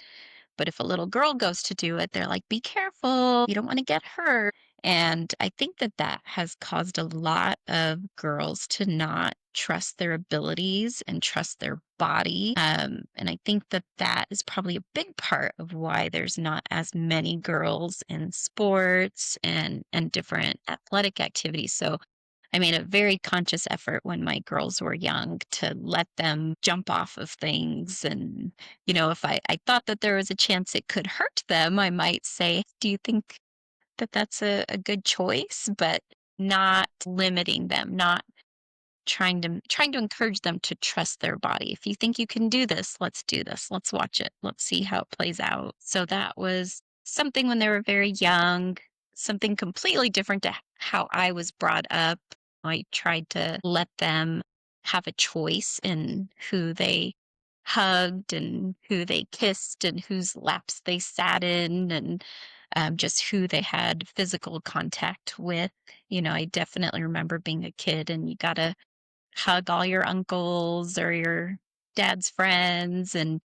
But if a little girl goes to do it, they're like, "Be careful, you don't wanna get hurt." And I think that that has caused a lot of girls to not trust their abilities and trust their body, and I think that that is probably a big part of why there's not as many girls in sports and different athletic activities. So I made a very conscious effort when my girls were young to let them jump off of things. And, if I thought that there was a chance it could hurt them, I might say, "Do you think that that's a good choice?" But not limiting them, not trying to encourage them to trust their body. If you think you can do this, let's do this. Let's watch it. Let's see how it plays out. So that was something when they were very young, something completely different to how I was brought up. I tried to let them have a choice in who they hugged and who they kissed and whose laps they sat in, and just who they had physical contact with. I definitely remember being a kid and you got to hug all your uncles or your dad's friends. And,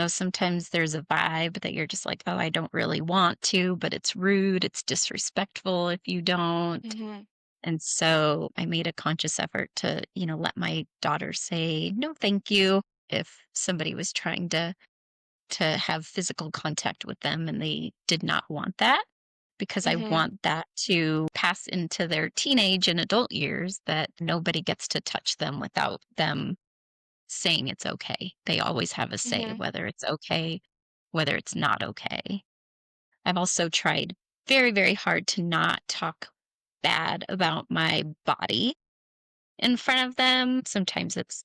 sometimes there's a vibe that you're just like, oh, I don't really want to, but it's rude, it's disrespectful if you don't.
Mhm.
And so I made a conscious effort to, let my daughter say, no, thank you. If somebody was trying to have physical contact with them and they did not want that, because I
Mhm.
want that to pass into their teenage and adult years, that nobody gets to touch them without them saying it's okay. They always have a say
Mhm.
whether it's okay, whether it's not okay. I've also tried very, very hard to not talk bad about my body in front of them. Sometimes it's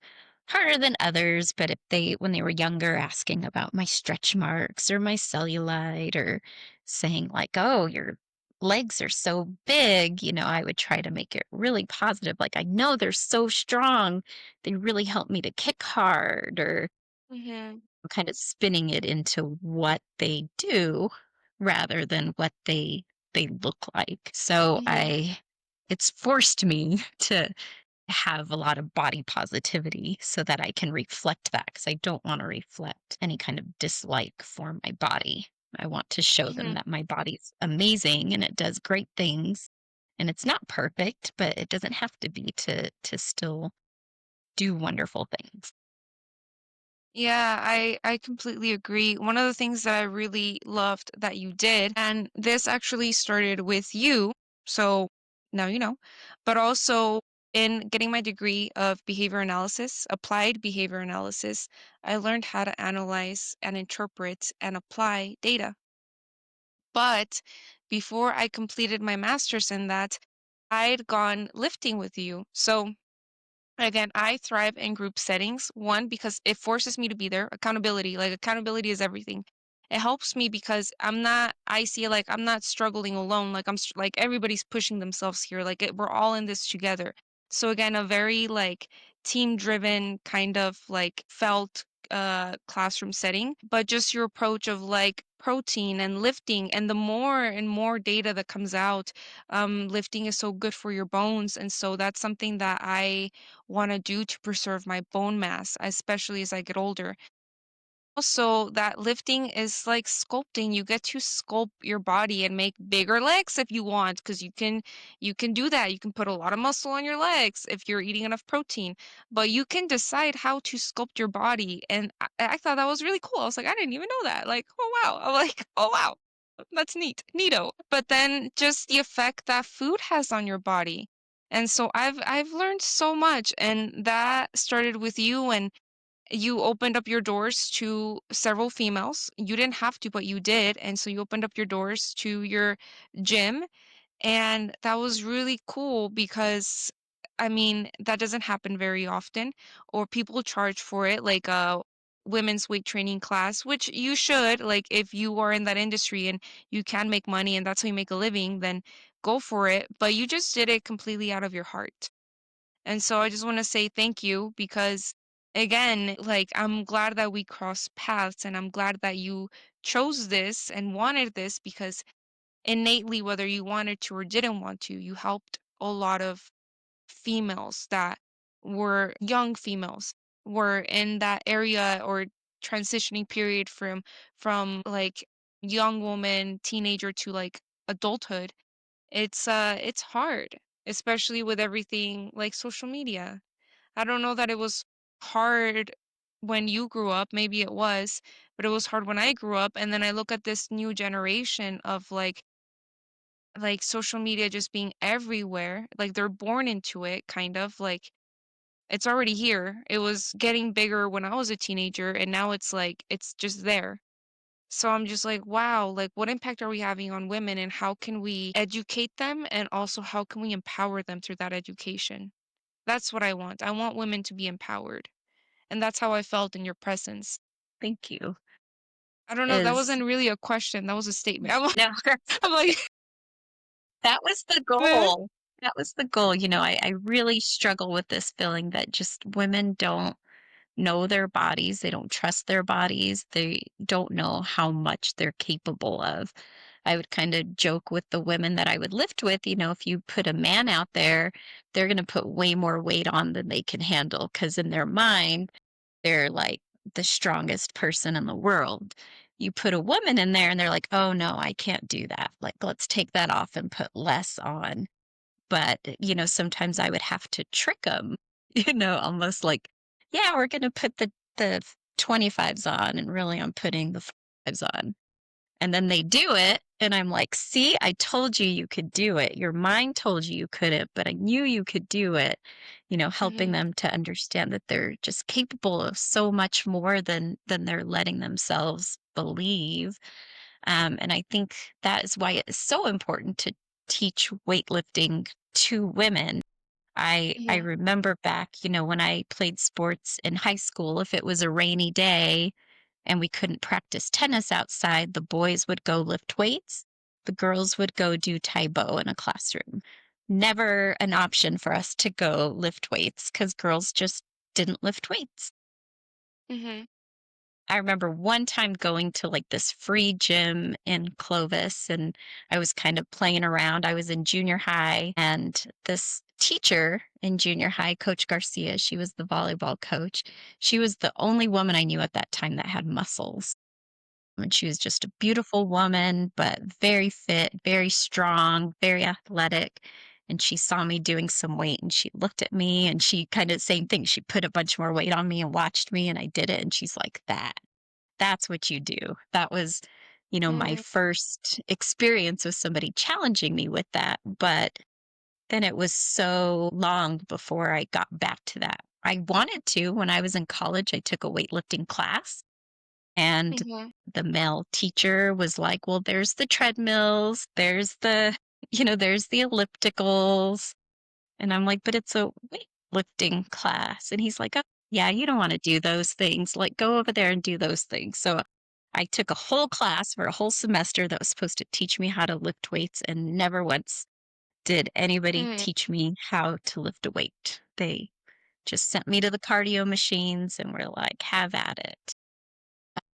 harder than others, but if when they were younger, asking about my stretch marks or my cellulite, or saying like, "Oh, your legs are so big," I would try to make it really positive. Like, I know they're so strong. They really help me to kick hard, or
Mhm.
kind of spinning it into what they do rather than what they look like. So
Mhm.
it's forced me to have a lot of body positivity so that I can reflect that because I don't want to reflect any kind of dislike for my body. I want to show them
Mhm.
that my body's amazing and it does great things. And it's not perfect, but it doesn't have to be to still do wonderful things.
Yeah, I completely agree. One of the things that I really loved that you did, and this actually started with you, so now you know, but also in getting my degree of behavior analysis, applied behavior analysis, I learned how to analyze and interpret and apply data. But before I completed my master's in that, I'd gone lifting with you. So again, I thrive in group settings. One, because it forces me to be there. Accountability, like accountability is everything. It helps me because I see like I'm not struggling alone. Like like everybody's pushing themselves here. Like we're all in this together. So again, a very like team driven kind of like felt classroom setting, but just your approach of like protein and lifting and the more and more data that comes out, lifting is so good for your bones. And so that's something that I want to do to preserve my bone mass, especially as I get older. Also, that lifting is like sculpting. You get to sculpt your body and make bigger legs if you want, because you can do that. You can put a lot of muscle on your legs if you're eating enough protein. But you can decide how to sculpt your body. And I thought that was really cool. I was like, I didn't even know that. Like, oh wow. I'm like, oh wow. That's neat. Neato. But then just the effect that food has on your body. And so I've learned so much, and that started with you, and you opened up your doors to several females. You didn't have to, but you did. And so you opened up your doors to your gym. And that was really cool because, I mean, that doesn't happen very often, or people charge for it, like a women's weight training class, which you should. Like, if you are in that industry and you can make money and that's how you make a living, then go for it. But you just did it completely out of your heart. And so I just want to say thank you because, again, like I'm glad that we crossed paths, and I'm glad that you chose this and wanted this because innately, whether you wanted to or didn't want to, you helped a lot of females that were young females, were in that area or transitioning period from like young woman, teenager to like adulthood. It's hard, especially with everything like social media. I don't know that it was hard when you grew up, maybe it was, but it was hard when I grew up. And then I look at this new generation of like social media just being everywhere. Like they're born into it, kind of like it's already here. It was getting bigger when I was a teenager, and now it's like it's just there. So I'm just like, wow, like what impact are we having on women, and how can we educate them, and also how can we empower them through that education? That's what I want. I want women to be empowered. And that's how I felt in your presence.
Thank you.
I don't know, that
Is
wasn't really a question, that was a statement. I'm like
no,
I'm like,
that was the goal. That was the goal. I really struggle with this feeling that just women don't know their bodies. They don't trust their bodies. They don't know how much they're capable of. I would kind of joke with the women that I would lift with, if you put a man out there, they're going to put way more weight on than they can handle because in their mind, they're like the strongest person in the world. You put a woman in there and they're like, oh no, I can't do that. Like, let's take that off and put less on. But, sometimes I would have to trick them, almost like, "Yeah, we're gonna put the 25s on," and really I'm putting the 5s on. And then they do it, and I'm like, "See, I told you you could do it. Your mind told you you couldn't, but I knew you could do it." Helping
mhm,
them to understand that they're just capable of so much more than they're letting themselves believe. And I think that is why it is so important to teach weightlifting to women. I
mhm,
remember back, when I played sports in high school, if it was a rainy day and we couldn't practice tennis outside, the boys would go lift weights, the girls would go do Taebo in a classroom. Never an option for us to go lift weights because girls just didn't lift weights.
mhm,
I remember one time going to like this free gym in Clovis and I was kind of playing around. I was in junior high and this teacher in junior high, Coach Garcia, she was the volleyball coach. She was the only woman I knew at that time that had muscles. And she was just a beautiful woman, but very fit, very strong, very athletic. And she saw me doing some weight and she looked at me and she kind of same thing. She put a bunch more weight on me and watched me and I did it. And she's like, that's what you do. That was, my
Mm,
first experience with somebody challenging me with that. But then it was so long before I got back to that. I wanted to when I was in college, I took a weightlifting class and
mhm,
the male teacher was like, "Well, there's the treadmills, there's there's the ellipticals." And I'm like, "But it's a weightlifting class." And he's like, "Oh, yeah, you don't want to do those things. Like, go over there and do those things." So I took a whole class for a whole semester that was supposed to teach me how to lift weights, and never once did anybody
mhm,
teach me how to lift a weight. They just sent me to the cardio machines and were like, "Have at it."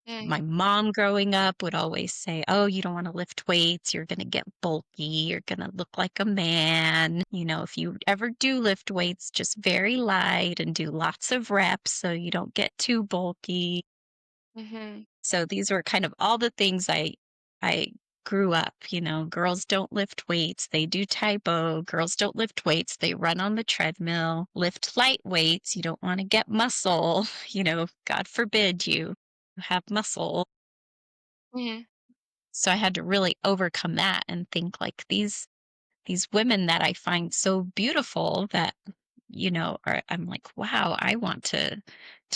mm,
My mom growing up would always say, "Oh, you don't wanna lift weights, you're gonna get bulky, you're gonna look like a man. If you ever do lift weights, just very light and do lots of reps so you don't get too bulky."
mhm,
So these were kind of all the things I grew up, girls don't lift weights, they do Taebo. Girls don't lift weights, they run on the treadmill. Lift light weights, you don't wanna get muscle, God forbid you have muscle.
mhm.
So I had to really overcome that and think like these women that I find so beautiful that I'm like, wow, I want to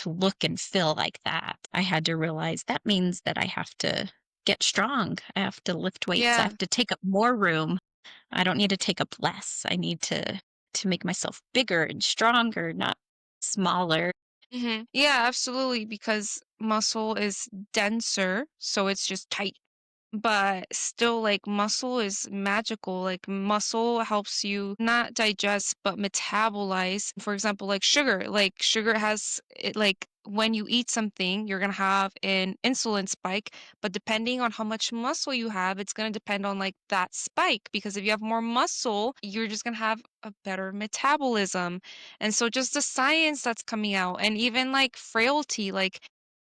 look and feel like that. I had to realize that means that I have to get strong. I have to lift weights. I
Yeah.
have to take up more room. I don't need to take up less. I need to make myself bigger and stronger, not smaller.
Yeah, absolutely, because muscle is denser, so it's just tight. But still, like, muscle is magical. Like, muscle helps you not digest, but metabolize. For example, like sugar. Like, sugar has it, like, when you eat something, you're gonna have an insulin spike. But depending on how much muscle you have, it's gonna depend on like that spike. Because if you have more muscle, you're just gonna have a better metabolism. And so just the science that's coming out, and even like frailty, like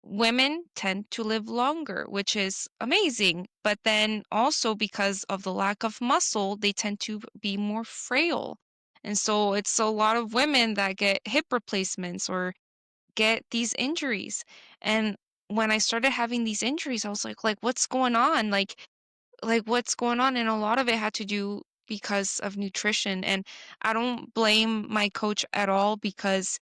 women tend to live longer, which is amazing. But then also because of the lack of muscle, they tend to be more frail. And so it's a lot of women that get hip replacements or get these injuries. And when I started having these injuries, I was like what's going on? Like what's going on? And a lot of it had to do because of nutrition. And I don't blame my coach at all because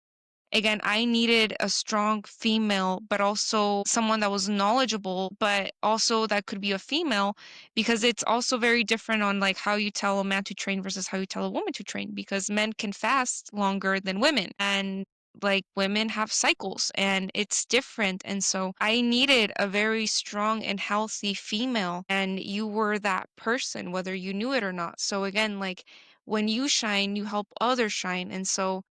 again, I needed a strong female, but also someone that was knowledgeable, but also that could be a female because it's also very different on like how you tell a man to train versus how you tell a woman to train because men can fast longer than women and like women have cycles and it's different. And so I needed a very strong and healthy female and you were that person whether you knew it or not. So again, like when you shine, you help others shine. And so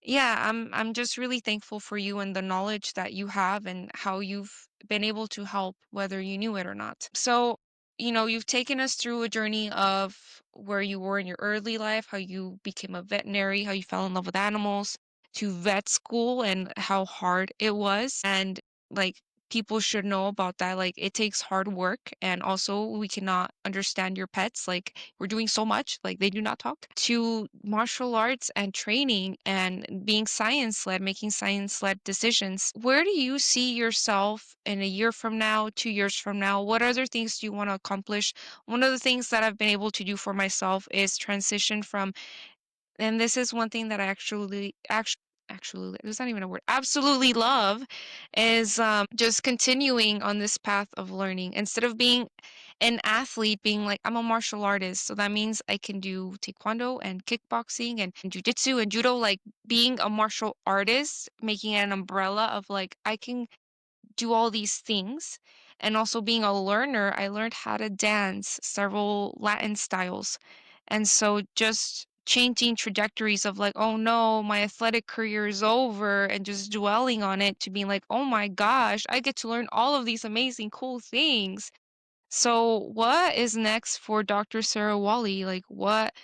yeah, I'm just really thankful for you and the knowledge that you have and how you've been able to help whether you knew it or not. So, you've taken us through a journey of where you were in your early life, how you became a veterinary, how you fell in love with animals, to vet school and how hard it was. And like people should know about that. Like it takes hard work and also we cannot understand your pets. Like we're doing so much, like they do not talk, to martial arts and training and being science led, making science led decisions. Where do you see yourself in a year from now, 2 years from now? What other things do you want to accomplish? One of the things that I've been able to do for myself is transition from, and this is one thing that I actually, there's not even a word, absolutely love, is just continuing on this path of learning instead of being an athlete, being like, I'm a martial artist. So that means I can do taekwondo and kickboxing and jujitsu and judo, like being a martial artist, making it an umbrella of like, I can do all these things. And also being a learner, I learned how to dance several Latin styles. And so just changing trajectories of like, oh no, my athletic career is over, and just dwelling on it to being like, oh my gosh, I get to learn all of these amazing, cool things. So, what is next for Dr. Sarah Walley? Like, what?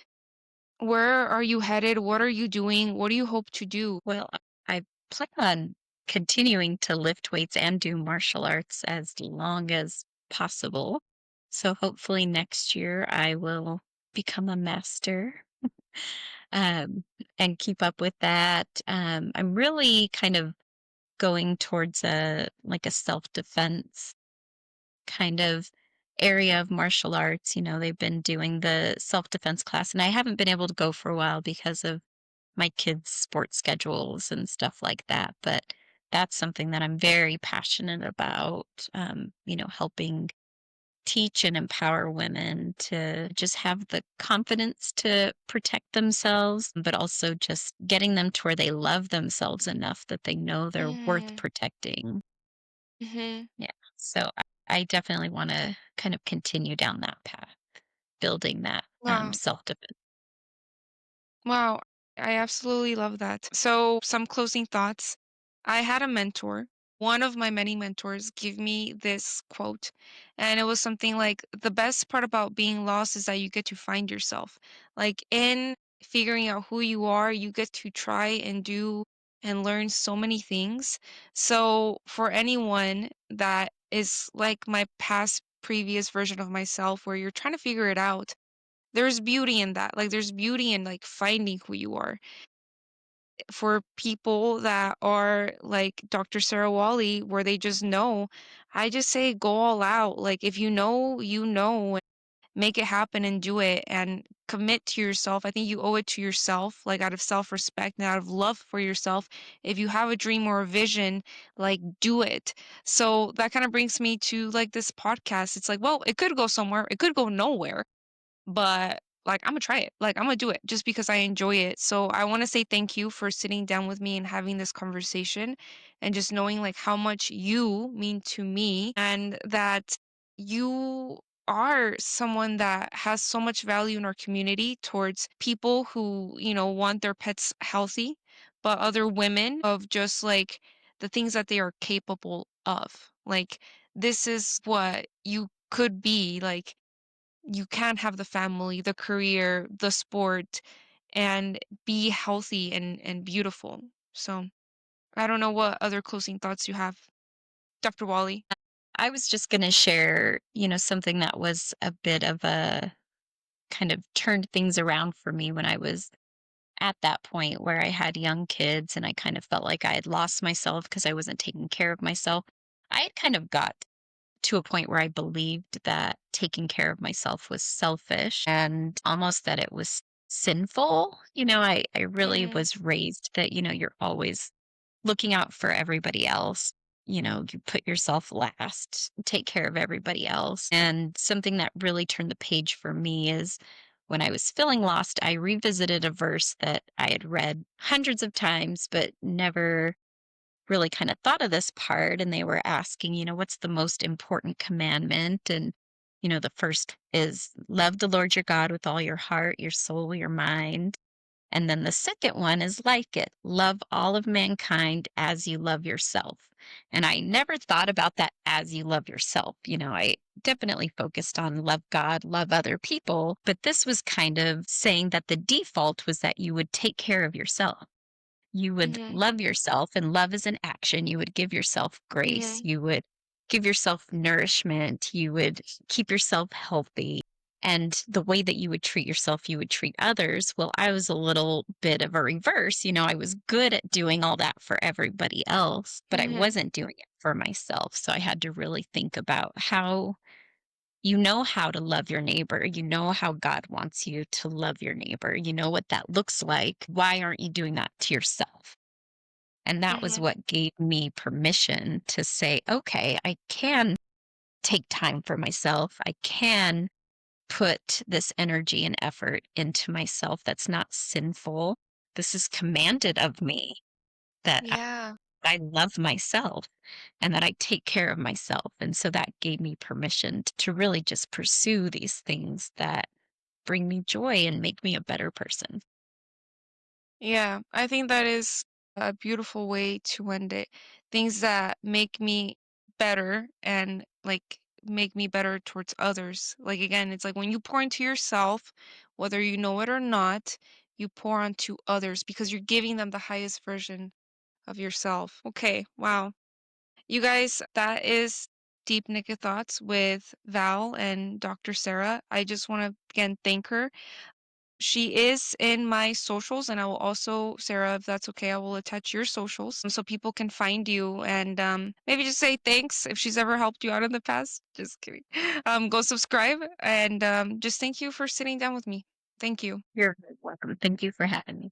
Where are you headed? What are you doing? What do you hope to do?
Well, I plan on continuing to lift weights and do martial arts as long as possible. So hopefully next year I will become a master, um, and keep up with that. I'm really kind of going towards a like a self-defense kind of area of martial arts. You know, they've been doing the self-defense class, and I haven't been able to go for a while because of my kids' sports schedules and stuff like that. But that's something that I'm very passionate about, helping teach and empower women to just have the confidence to protect themselves, but also just getting them to where they love themselves enough that they know they're worth
Mm,
protecting.
mhm.
Yeah. So I definitely want to kind of continue down that path, building that
Wow.
self defense.
Wow. I absolutely love that. So, some closing thoughts. I had a mentor, one of my many mentors, give me this quote, and it was something like, the best part about being lost is that you get to find yourself. Like, in figuring out who you are, you get to try and do and learn so many things. So, for anyone that is like my past, previous version of myself, where you're trying to figure it out, there's beauty in that. Like, there's beauty in, like, finding who you are. For people that are like Dr. Sarah Walley, where they just know, I just say go all out. Like, if you know, you know, make it happen and do it and commit to yourself. I think you owe it to yourself, like out of self-respect and out of love for yourself. If you have a dream or a vision, like do it. So that kind of brings me to like this podcast. It's like, well, it could go somewhere, it could go nowhere, but, like, Imma try it. Like, Imma do it just because I enjoy it. So I wanna say thank you for sitting down with me and having this conversation and just knowing, like, how much you mean to me and that you are someone that has so much value in our community towards people who, want their pets healthy, but other women of just, like, the things that they are capable of. Like, this is what you could be, like, you can have the family, the career, the sport, and be healthy and beautiful. So, I don't know what other closing thoughts you have, Dr. Wally.
I was just going to share, something that was a bit of a kind of turned things around for me when I was at that point where I had young kids and I kind of felt like I had lost myself because I wasn't taking care of myself. I had kind of got to a point where I believed that taking care of myself was selfish and almost that it was sinful. I really
Mm,
was raised that, you're always looking out for everybody else. You put yourself last, take care of everybody else. And something that really turned the page for me is when I was feeling lost, I revisited a verse that I had read hundreds of times, but never really kind of thought of this part. And they were asking, what's the most important commandment? And, the first is love the Lord your God with all your heart, your soul, your mind. And then the second one is like it, love all of mankind as you love yourself. And I never thought about that as you love yourself. I definitely focused on love God, love other people, but this was kind of saying that the default was that you would take care of yourself. You would
mhm,
love yourself, and love is an action. You would give yourself grace.
mhm,
You would give yourself nourishment. You would keep yourself healthy. And the way that you would treat yourself, you would treat others. Well, I was a little bit of a reverse. I was good at doing all that for everybody else, but I
mhm,
wasn't doing it for myself. So I had to really think about how to love your neighbor. You know how God wants you to love your neighbor. You know what that looks like. Why aren't you doing that to yourself? And that was
mhm,
what gave me permission to say, okay, I can take time for myself. I can put this energy and effort into myself that's not sinful. This is commanded of me that
yeah.
I love myself and that I take care of myself. And so that gave me permission to really just pursue these things that bring me joy and make me a better person.
Yeah, I think that is a beautiful way to end it. Things that make me better and like make me better towards others. Like again, it's like when you pour into yourself, whether you know it or not, you pour onto others because you're giving them the highest version of yourself. Okay, wow. You guys, that is Deep Naked Thoughts with Val and Dr. Sarah. I just want to again thank her. She is in my socials, and I will also, Sarah, if that's okay, I will attach your socials so people can find you and maybe just say thanks if she's ever helped you out in the past. Just kidding. Go subscribe and just thank you for sitting down with me. Thank you.
You're very welcome. Thank you for having me.